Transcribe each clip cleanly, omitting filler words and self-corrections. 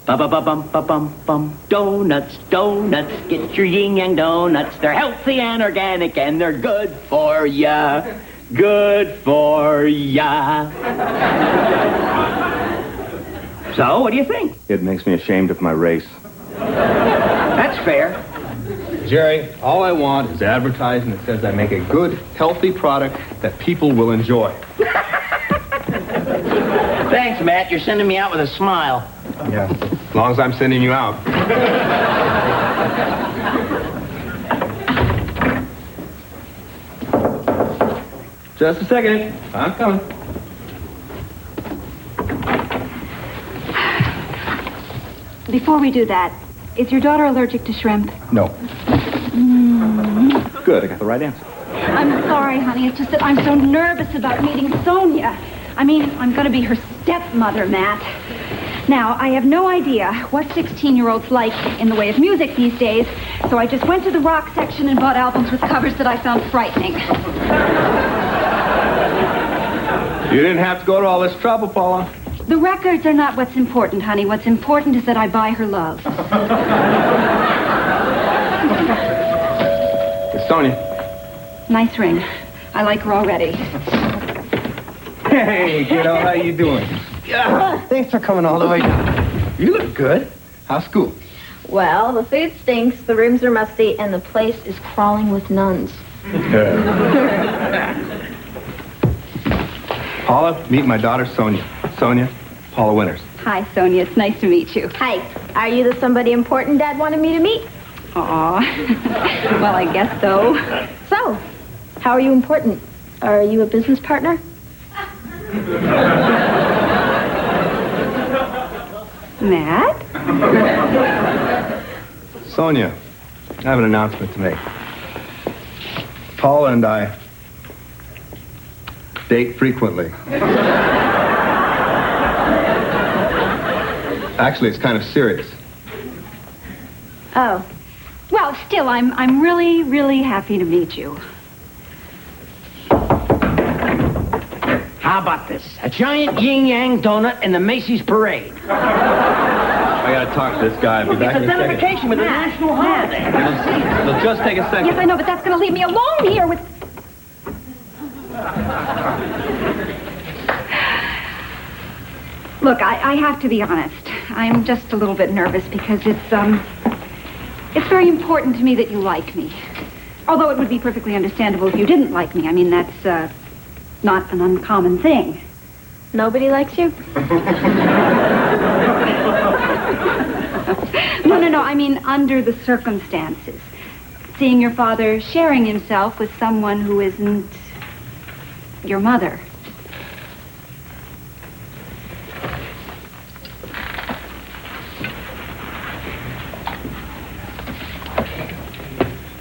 Ba-ba-ba-bum-ba-bum-bum. Donuts, donuts, get your yin-yang donuts. They're healthy and organic, and they're good for ya. Good for ya. So, what do you think? It makes me ashamed of my race. That's fair. Jerry, all I want is advertising that says I make a good, healthy product that people will enjoy. Thanks, Matt. You're sending me out with a smile. Yeah, as long as I'm sending you out. Just a second. I'm coming. Before we do that, is your daughter allergic to shrimp? No. Good, I got the right answer. I'm sorry, honey. It's just that I'm so nervous about meeting Sonia. I mean, I'm going to be her stepmother, Matt. Now, I have no idea what 16-year-olds like in the way of music these days, so I just went to the rock section and bought albums with covers that I found frightening. You didn't have to go to all this trouble, Paula. The records are not what's important, honey. What's important is that I buy her love. It's Sonia. Nice ring. I like her already. Hey, kiddo, how you doing? Yeah, thanks for coming all the way down. You look good. How's school? Well, the food stinks, the rooms are musty, and the place is crawling with nuns. Paula, meet my daughter, Sonia. Sonia, Paula Winters. Hi, Sonia. It's nice to meet you. Hi, are you the somebody important Dad wanted me to meet? Aw. Well, I guess so. So, how are you important? Are you a business partner? Matt? Sonia, I have an announcement to make. Paula and I date frequently. Actually, it's kind of serious. Oh. Well, still, I'm really, really happy to meet you. How about this? A giant yin-yang donut in the Macy's parade. I gotta talk to this guy. I'll be back in a second. Identification with a national holiday. It'll just take a second. Yes, I know, but that's going to leave me alone here with... Look, I have to be honest. I'm just a little bit nervous because it's very important to me that you like me. Although it would be perfectly understandable if you didn't like me. I mean, that's, not an uncommon thing. Nobody likes you? No, I mean, under the circumstances. Seeing your father sharing himself with someone who isn't your mother.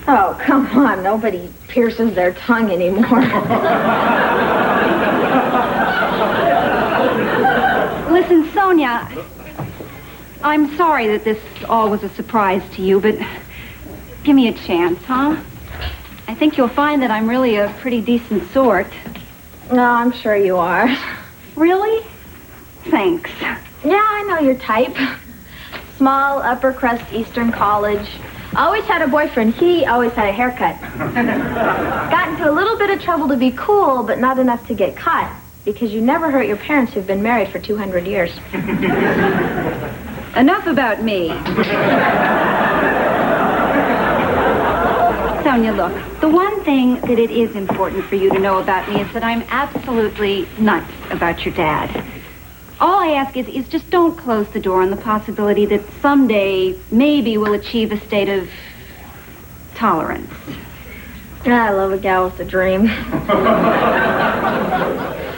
Oh, come on. Nobody pierces their tongue anymore. Listen, Sonia, I'm sorry that this all was a surprise to you, but give me a chance, huh? I think you'll find that I'm really a pretty decent sort. No, I'm sure you are. Really? Thanks. Yeah, I know your type. Small, upper crust, Eastern college. Always had a boyfriend. He always had a haircut. Got into a little bit of trouble to be cool, but not enough to get caught. Because you never hurt your parents who've been married for 200 years. Enough about me. Sonia, look, the one thing that it is important for you to know about me is that I'm absolutely nuts about your dad. All I ask is just don't close the door on the possibility that someday maybe we'll achieve a state of tolerance. I love a gal with a dream.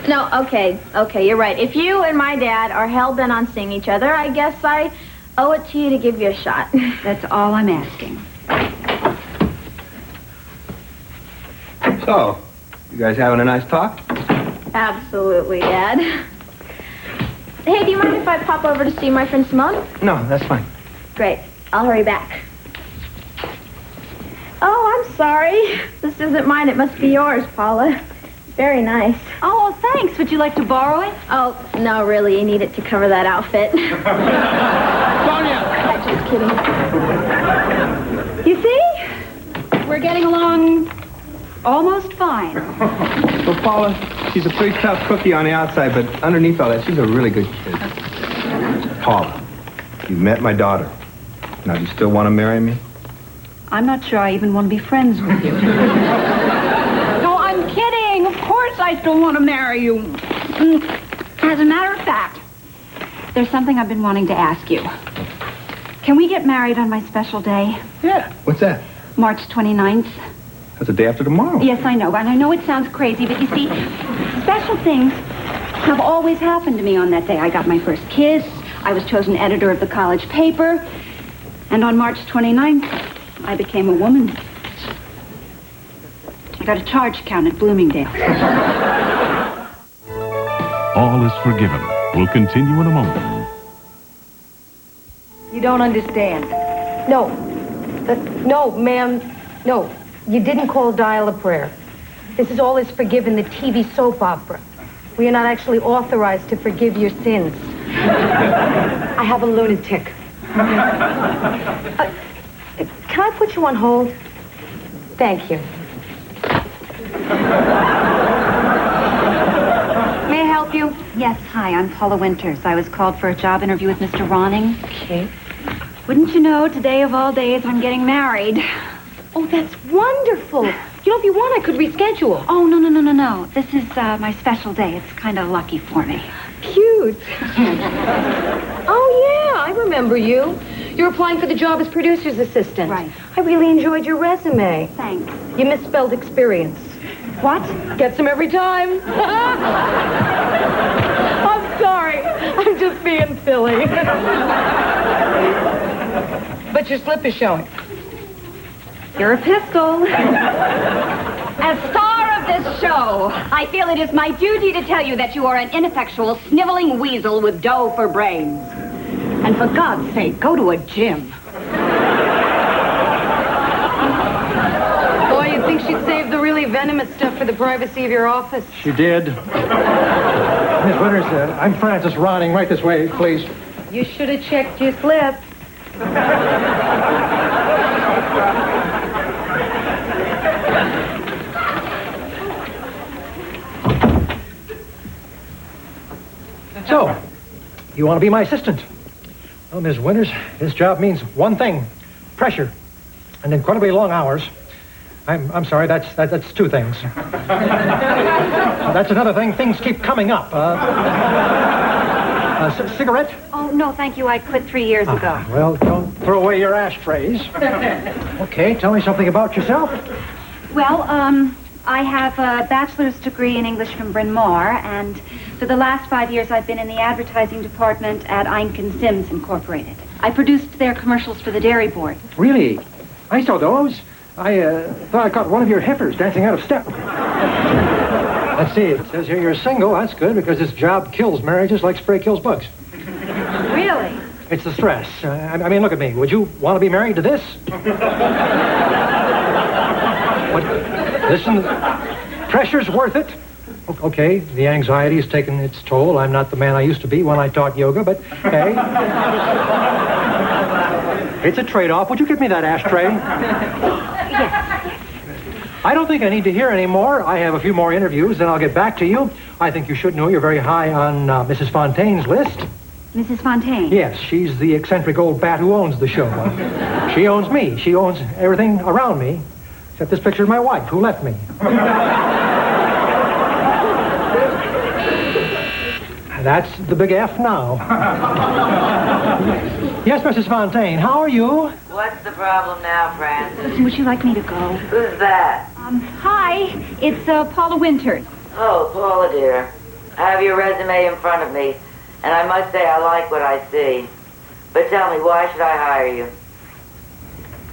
No, okay, you're right. If you and my dad are hell-bent on seeing each other, I guess I owe it to you to give you a shot. That's all I'm asking. So, you guys having a nice talk? Absolutely, Dad. Hey, do you mind if I pop over to see my friend Simone? No, that's fine. Great. I'll hurry back. Oh, I'm sorry. This isn't mine. It must be yours, Paula. Very nice. Oh, thanks. Would you like to borrow it? Oh, no, really. You need it to cover that outfit. kidding. You see? We're getting along almost fine. Well, Paula, she's a pretty tough cookie on the outside, but underneath all that, she's a really good kid. Paula, you met my daughter. Now, do you still want to marry me? I'm not sure I even want to be friends with you. No, I'm kidding. Of course I still want to marry you. As a matter of fact, there's something I've been wanting to ask you. Can we get married on my special day? Yeah. What's that? March 29th. That's the day after tomorrow. Yes, I know. And I know it sounds crazy, but you see, special things have always happened to me on that day. I got my first kiss. I was chosen editor of the college paper. And on March 29th, I became a woman. I got a charge count at Bloomingdale. All is Forgiven will continue in a moment. You don't understand. No. No, ma'am. No. You didn't call Dial a Prayer. This is All is Forgiven, the TV soap opera. We are not actually authorized to forgive your sins. I have a lunatic. Can I put you on hold? Thank you. May I help you? Yes, hi, I'm Paula Winters. I was called for a job interview with Mr. Ronning. Okay. Wouldn't you know, today of all days, I'm getting married. Oh, that's wonderful. You know, if you want, I could reschedule. Oh, no. This is my special day. It's kind of lucky for me. Cute. Oh, yeah, I remember you. You're applying for the job as producer's assistant. Right. I really enjoyed your resume. Thanks. You misspelled experience. What? Gets them every time. I'm sorry. I'm just being silly. But your slip is showing. You're a pistol. As star of this show, I feel it is my duty to tell you that you are an ineffectual, sniveling weasel with dough for brains. And for God's sake, go to a gym. Boy, you'd think she'd save the really venomous stuff for the privacy of your office. She did. Miss Winters, I'm Francis Ronning. Right this way, please. You should have checked your slip. So, you want to be my assistant? Well, Miss Winters, this job means one thing: pressure and incredibly long hours. I'm sorry, that's two things. That's another thing. Things keep coming up. Cigarette? Oh, no, thank you. I quit 3 years ago. Well, don't throw away your ashtrays. Okay, tell me something about yourself. Well, I have a bachelor's degree in English from Bryn Mawr, and for the last 5 years I've been in the advertising department at Einken Sims Incorporated. I produced their commercials for the Dairy Board. Really? I saw those. I thought I caught one of your heifers dancing out of step. Let's see, it says here you're single. That's good, because this job kills marriages like spray kills bugs. Really? It's the stress. I mean, look at me. Would you want to be married to this? What? Listen, pressure's worth it. Okay, the anxiety's taken its toll. I'm not the man I used to be when I taught yoga, but hey. It's a trade-off. Would you give me that ashtray? Yes. I don't think I need to hear any more. I have a few more interviews, then I'll get back to you. I think you should know you're very high on Mrs. Fontaine's list. Mrs. Fontaine? Yes, she's the eccentric old bat who owns the show. She owns me. She owns everything around me, except this picture of my wife, who left me. That's the big F now. Yes, Mrs. Fontaine, how are you? What's the problem now, Francis? Would you like me to go? Who's that? Hi, it's Paula Winters. Oh, Paula, dear. I have your resume in front of me, and I must say I like what I see. But tell me, why should I hire you?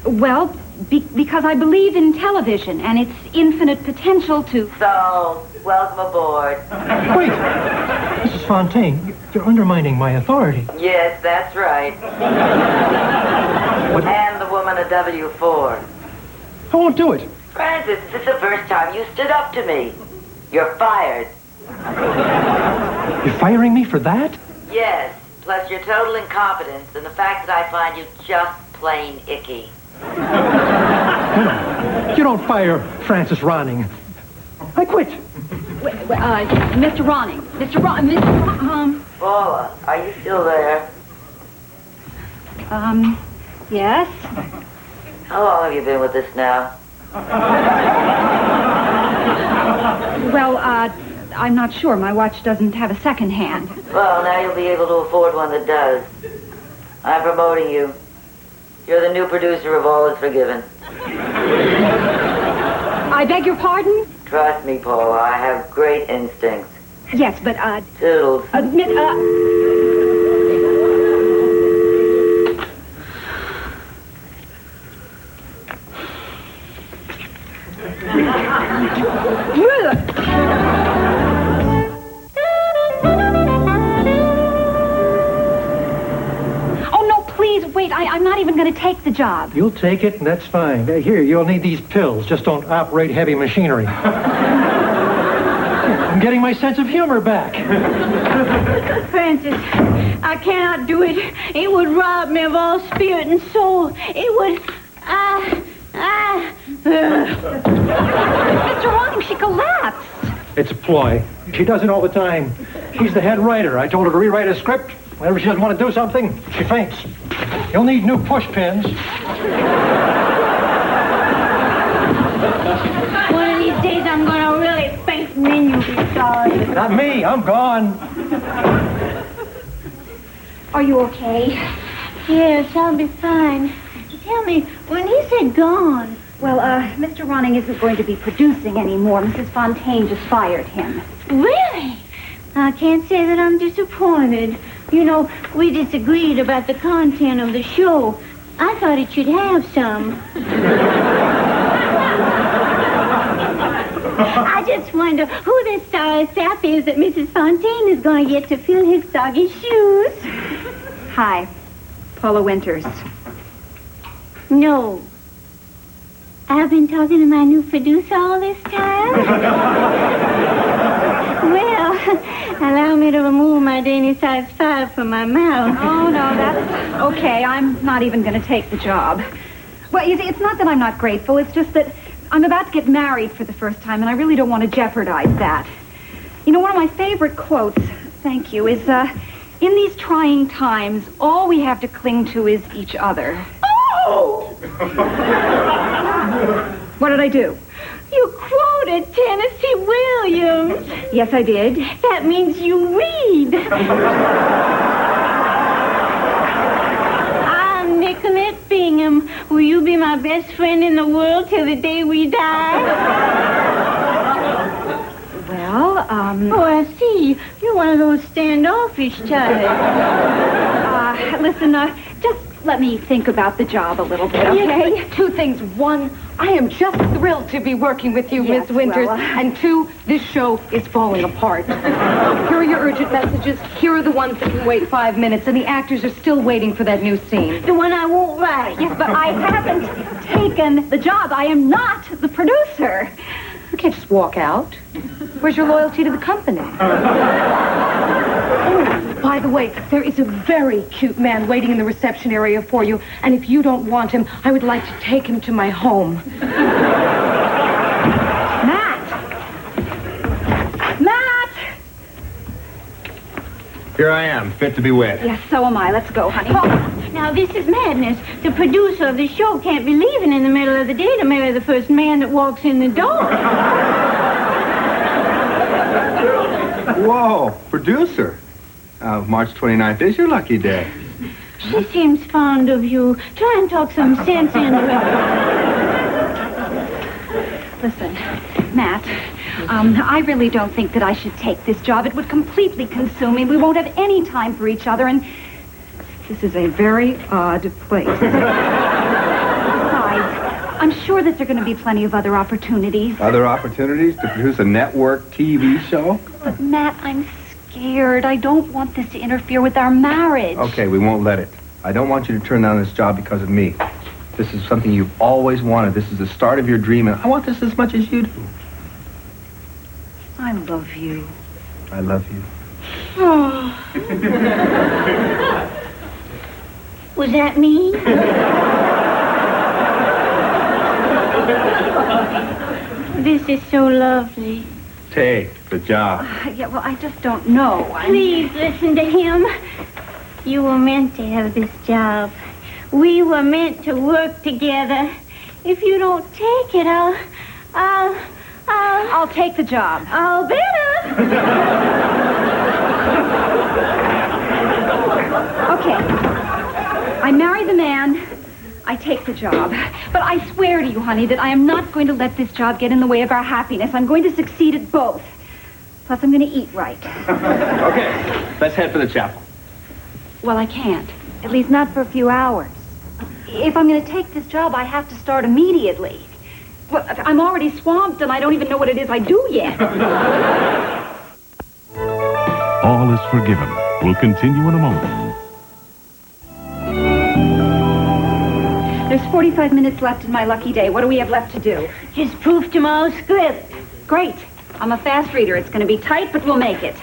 Well, because I believe in television and its infinite potential to... So, welcome aboard. Wait, Mrs. Fontaine, you're undermining my authority. Yes, that's right. What? And the woman of W4. I won't do it. Francis, this is the first time you stood up to me. You're fired. You're firing me for that? Yes, plus your total incompetence and the fact that I find you just plain icky. You don't fire Francis Ronning. I quit. Mr. Ronning. Paula, are you still there? Yes? How long have you been with us now? Well, I'm not sure. My watch doesn't have a second hand. Well, now you'll be able to afford one that does. I'm promoting you. You're the new producer of All Is Forgiven. I beg your pardon? Trust me, Paula, I have great instincts. Yes, but, Toodles. Oh, no, please, wait. I'm not even going to take the job. You'll take it, and that's fine. Here, you'll need these pills. Just don't operate heavy machinery. I'm getting my sense of humor back. Francis, I cannot do it. It would rob me of all spirit and soul. It would... Mr. Ronning, she collapsed. It's a ploy. She does it all the time. She's the head writer. I told her to rewrite a script. Whenever she doesn't want to do something, she faints. You'll need new push pins. One of these days I'm going to really faint and then you'll be sorry. Not me. I'm gone. Are you okay? Yes, I'll be fine. Tell me, when he said gone... Well, Mr. Ronning isn't going to be producing anymore. Mrs. Fontaine just fired him. Really? I can't say that I'm disappointed. You know, we disagreed about the content of the show. I thought it should have some. I just wonder who this star sap is that Mrs. Fontaine is going to get to fill his soggy shoes. Hi, Paula Winters. No. I've been talking to my new producer all this time. Well, allow me to remove my dainty size 5 from my mouth. Oh, no, that's okay. I'm not even going to take the job. Well, you see, it's not that I'm not grateful. It's just that I'm about to get married for the first time, and I really don't want to jeopardize that. You know, one of my favorite quotes, thank you, is, in these trying times, all we have to cling to is each other. Oh! What did I do? You quoted Tennessee Williams. Yes, I did. That means you read. I'm Nicolette Bingham. Will you be my best friend in the world till the day we die? Well, Oh, I see. You're one of those standoffish types. Listen, just let me think about the job a little bit, okay? Yes, but 2 things. 1, I am just thrilled to be working with you, Yes, Miss Winters. well, And 2, this show is falling apart. Here are your urgent messages. Here are the ones that can wait 5 minutes, and the actors are still waiting for that new scene. The one I won't write. Yes, but I haven't taken the job. I am not the producer. You can't just walk out. Where's your loyalty to the company? Oh, by the way, there is a very cute man waiting in the reception area for you, and if you don't want him, I would like to take him to my home. Matt! Here I am, fit to be wed. Yes, so am I. Let's go, honey. Now, this is madness. The producer of the show can't be leaving in the middle of the day to marry the first man that walks in the door. Whoa, producer. March 29th is your lucky day. She seems fond of you. Try and talk some sense into her. Listen, Matt, I really don't think that I should take this job. It would completely consume me. We won't have any time for each other, and this is a very odd place. Besides, I'm sure that there are going to be plenty of other opportunities. Other opportunities to produce a network TV show? But, Matt, I'm scared. I don't want this to interfere with our marriage. Okay, we won't let it. I don't want you to turn down this job because of me. This is something you've always wanted. This is the start of your dream, and I want this as much as you do. I love you. I love you. Oh. Was that me? This is so lovely. Take the job. Yeah, well, I just don't know. Please listen to him. You were meant to have this job. We were meant to work together. If you don't take it, I'll take the job. I'll better. Okay. I marry the man. I take the job. But I swear to you, honey, that I am not going to let this job get in the way of our happiness. I'm going to succeed at both. Plus, I'm going to eat right. Okay, let's head for the chapel. Well, I can't. At least not for a few hours. If I'm going to take this job, I have to start immediately. Well, I'm already swamped, and I don't even know what it is I do yet. All is forgiven. We'll continue in a moment. There's 45 minutes left in my lucky day. What do we have left to do? Just proof tomorrow's script. Great. I'm a fast reader. It's going to be tight, but we'll make it.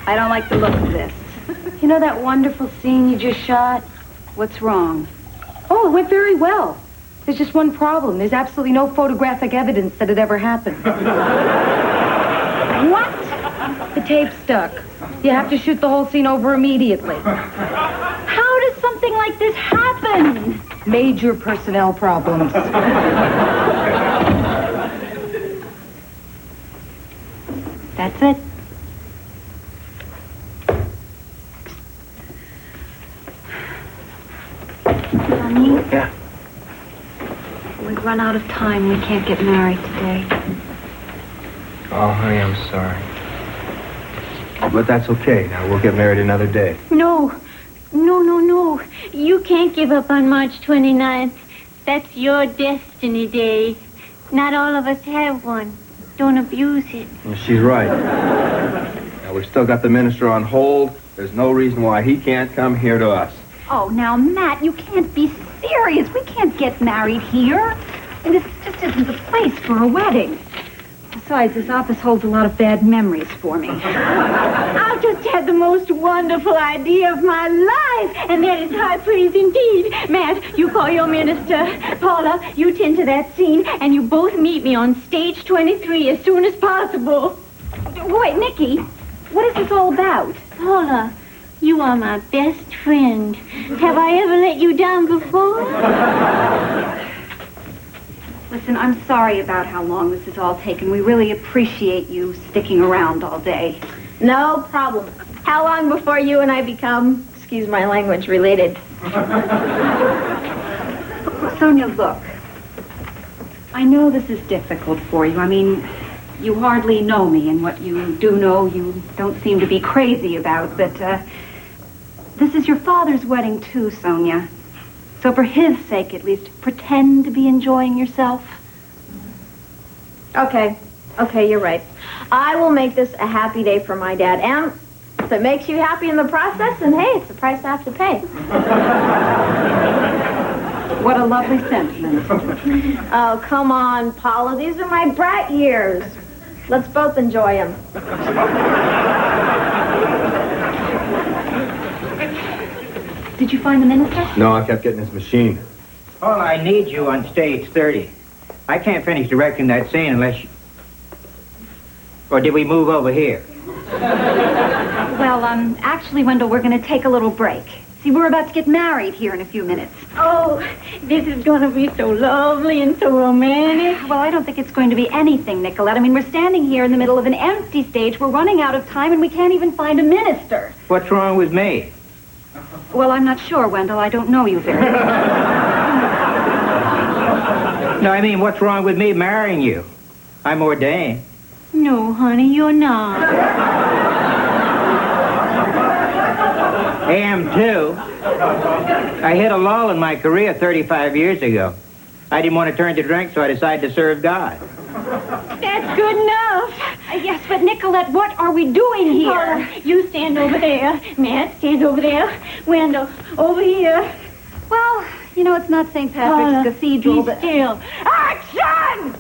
I don't like the look of this. You know that wonderful scene you just shot? What's wrong? Oh, it went very well. There's just one problem. There's absolutely no photographic evidence that it ever happened. What? The tape's stuck. You have to shoot the whole scene over immediately. How does something like this happen? Major personnel problems. That's it. Honey? Yeah. We've run out of time. We can't get married today. Oh, honey, I'm sorry. But that's okay. Now, we'll get married another day. No. You can't give up on March 29th. That's your destiny day. Not all of us have one. Don't abuse it. Well, she's right. Now, we've still got the minister on hold. There's no reason why he can't come here to us. Oh, now, Matt, you can't be serious. We can't get married here. And this just isn't the place for a wedding. Besides, this office holds a lot of bad memories for me. I just had the most wonderful idea of my life, and that is high praise indeed. Matt, you call your minister. Paula, you tend to that scene, and you both meet me on stage 23 as soon as possible. Wait, Nikki, what is this all about? Paula, you are my best friend. Have I ever let you down before? Listen, I'm sorry about how long this has all taken. We really appreciate you sticking around all day. No problem. How long before you and I become, excuse my language, related? Sonia, look. I know this is difficult for you. I mean, you hardly know me, and what you do know, you don't seem to be crazy about. But this is your father's wedding, too, Sonia. So for his sake, at least, pretend to be enjoying yourself. Okay, you're right. I will make this a happy day for my dad. And if it makes you happy in the process, then hey, it's the price I have to pay. What a lovely sentiment. Oh, come on, Paula. These are my brat years. Let's both enjoy them. Did you find the minister? No, I kept getting his machine. Paul, I need you on stage 30. I can't finish directing that scene unless you... Or did we move over here? Well, actually, Wendell, we're going to take a little break. See, we're about to get married here in a few minutes. Oh, this is going to be so lovely and so romantic. Well, I don't think it's going to be anything, Nicolette. I mean, we're standing here in the middle of an empty stage. We're running out of time, and we can't even find a minister. What's wrong with me? Well, I'm not sure, Wendell. I don't know you very well. No, I mean, what's wrong with me marrying you? I'm ordained. No, honey, you're not. I am, too. I hit a lull in my career 35 years ago. I didn't want to turn to drink, so I decided to serve God. That's good enough. Yes, but Nicolette, what are we doing here? Paula, you stand over there. Matt, stand over there. Wendell, over here. Well, you know, it's not St. Patrick's Cathedral, be but... still. Action!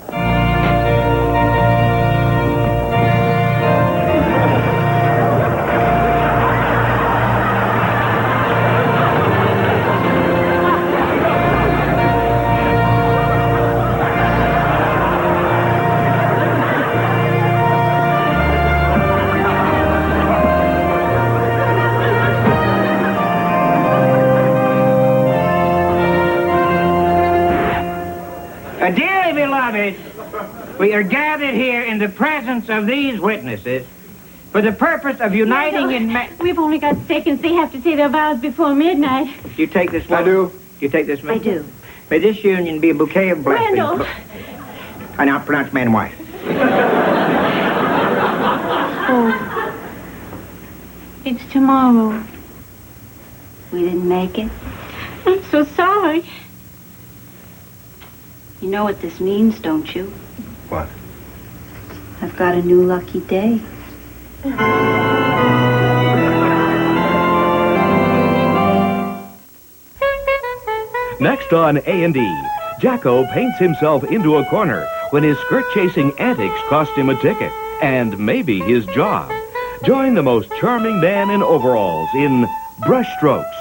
We are gathered here in the presence of these witnesses for the purpose of uniting in... We've only got seconds. They have to say their vows before midnight. Do you take this one? I do. Do you take this one? I do. May this union be a bouquet of blessings. Randall. I now pronounce man and wife. Oh. It's tomorrow. We didn't make it. I'm so sorry. You know what this means, don't you? What? I've got a new lucky day. Next on A&E, Jacko paints himself into a corner when his skirt-chasing antics cost him a ticket and maybe his job. Join the most charming man in overalls in Brushstrokes.